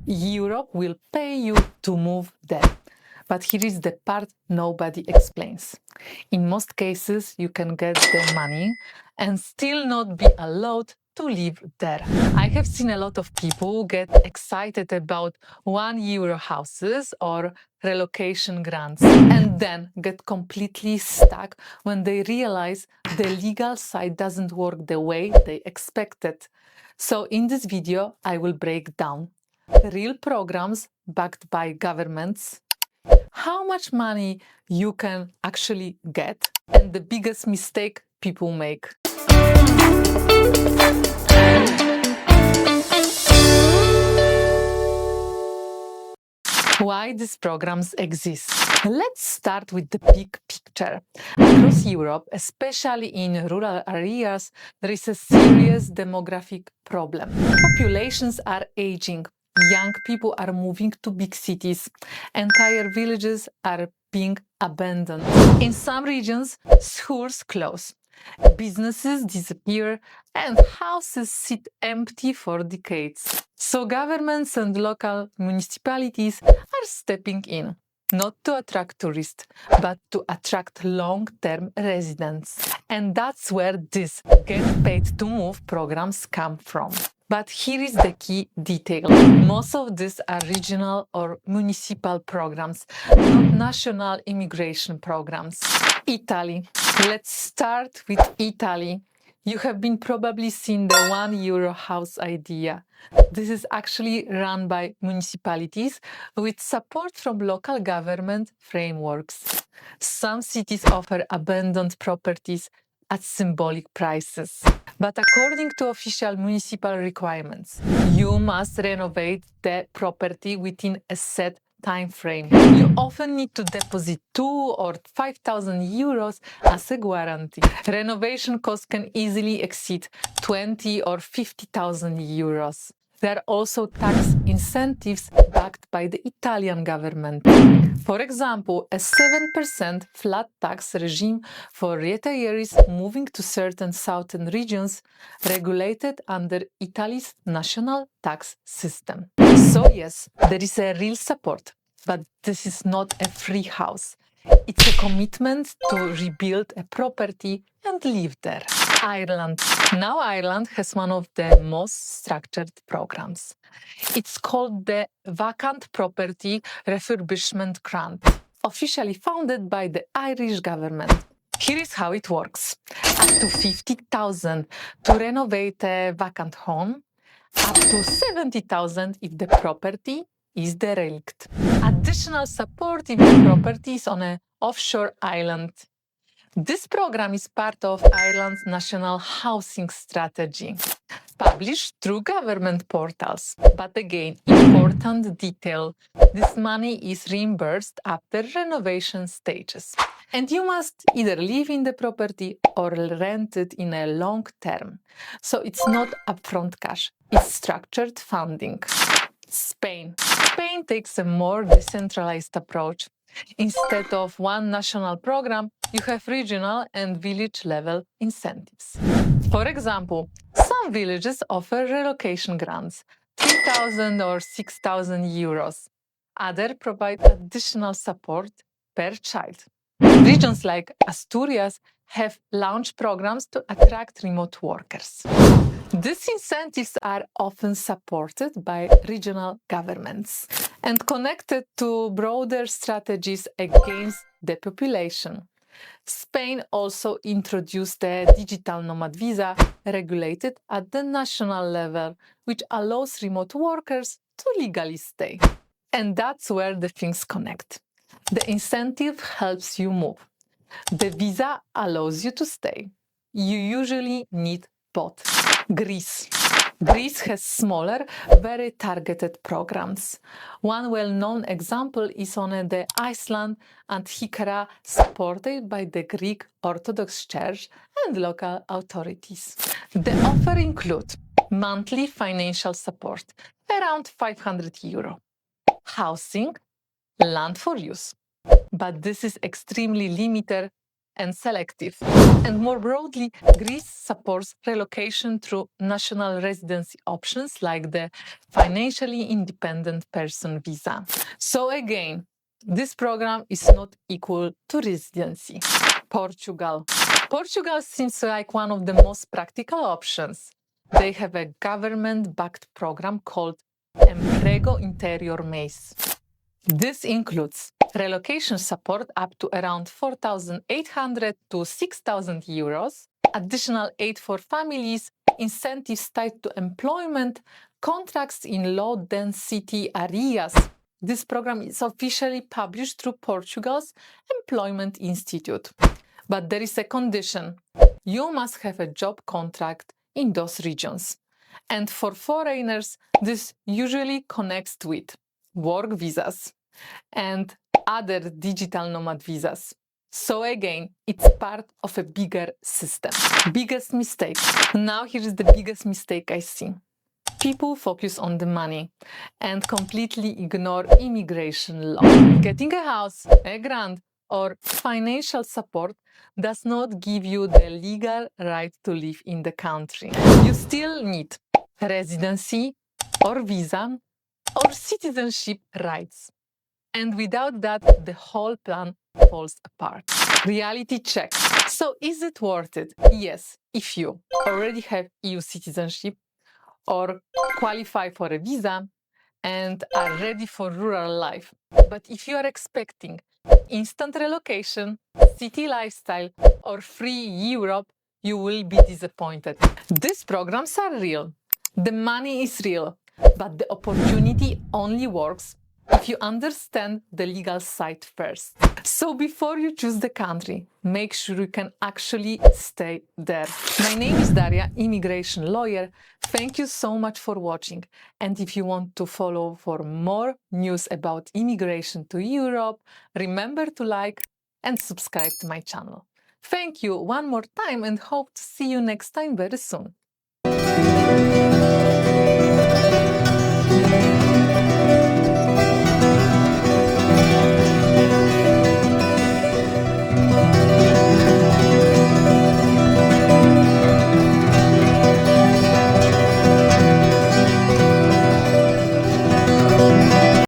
Europe will pay you to move there. But here is the part nobody explains. In most cases, you can get the money and still not be allowed to live there. I have seen a lot of people get excited about €1 houses or relocation grants and then get completely stuck when they realize the legal side doesn't work the way they expected. So in this video, I will break down real programs backed by governments, how much money you can actually get, and the biggest mistake people make. Why these programs exist? Let's start with the big picture. Across Europe, especially in rural areas, there is a serious demographic problem. Populations are aging. Young people are moving to big cities. Entire villages are being abandoned. In some regions, schools close. Businesses disappear and houses sit empty for decades. So governments and local municipalities are stepping in, not to attract tourists, but to attract long-term residents. And that's where these Get Paid to Move programs come from. But here is the key detail. Most of these are regional or municipal programs, not national immigration programs. Italy. Let's start with Italy. You have been probably seen the €1 house idea. This is actually run by municipalities with support from local government frameworks. Some cities offer abandoned properties at symbolic prices. But according to official municipal requirements, you must renovate the property within a set time frame. You often need to deposit 2,000 or 5,000 euros as a guarantee. Renovation costs can easily exceed 20,000 or 50,000 euros. There are also tax incentives backed by the Italian government. For example, a 7% flat tax regime for retirees moving to certain southern regions, regulated under Italy's national tax system. So yes, there is a real support, but this is not a free house. It's a commitment to rebuild a property and live there. Ireland. Now Ireland has one of the most structured programs. It's called the Vacant Property Refurbishment Grant, officially funded by the Irish government. Here is how it works. Up to 50,000 to renovate a vacant home, up to 70,000 if the property is derelict. Additional support if the property is on an offshore island. This program is part of Ireland's national housing strategy, published through government portals. But again, important detail, this money is reimbursed after renovation stages. And you must either live in the property or rent it in a long term. So it's not upfront cash, it's structured funding. Spain. Spain takes a more decentralized approach. Instead of one national program, you have regional and village level incentives. For example, some villages offer relocation grants, 3,000 or 6,000 euros. Others provide additional support per child. Regions like Asturias have launched programs to attract remote workers. These incentives are often supported by regional governments and connected to broader strategies against depopulation. Spain also introduced the Digital Nomad Visa, regulated at the national level, which allows remote workers to legally stay. And that's where the things connect. The incentive helps you move. The visa allows you to stay. You usually need both. Greece. Greece has smaller, very targeted programs. One well-known example is on the Iceland and Hikera, supported by the Greek Orthodox Church and local authorities. The offer include monthly financial support, around 500 euro, housing, land for use. But this is extremely limited and selective. And more broadly, Greece supports relocation through national residency options like the financially independent person visa. So again, this program is not equal to residency. Portugal. Portugal seems like one of the most practical options. They have a government-backed program called Emprego Interior MAIS. This includes relocation support up to around 4,800 to 6,000 euros, additional aid for families, incentives tied to employment, contracts in low-density areas. This program is officially published through Portugal's Employment Institute. But there is a condition. You must have a job contract in those regions. And for foreigners, this usually connects with work visas and other digital nomad visas. So again, it's part of a bigger system. Biggest mistake. Now here is the biggest mistake I see. People focus on the money and completely ignore immigration law. Getting a house, a grant, or financial support does not give you the legal right to live in the country. You still need residency or visa or citizenship rights. And without that, the whole plan falls apart. Reality check. So is it worth it? Yes, if you already have EU citizenship or qualify for a visa and are ready for rural life. But if you are expecting instant relocation, city lifestyle, or free Europe, you will be disappointed. These programs are real. The money is real, but the opportunity only works if you understand the legal side first. So before you choose the country, make sure you can actually stay there. My name is Daria, immigration lawyer. Thank you so much for watching. And if you want to follow for more news about immigration to Europe, remember to like and subscribe to my channel. Thank you one more time and hope to see you next time very soon.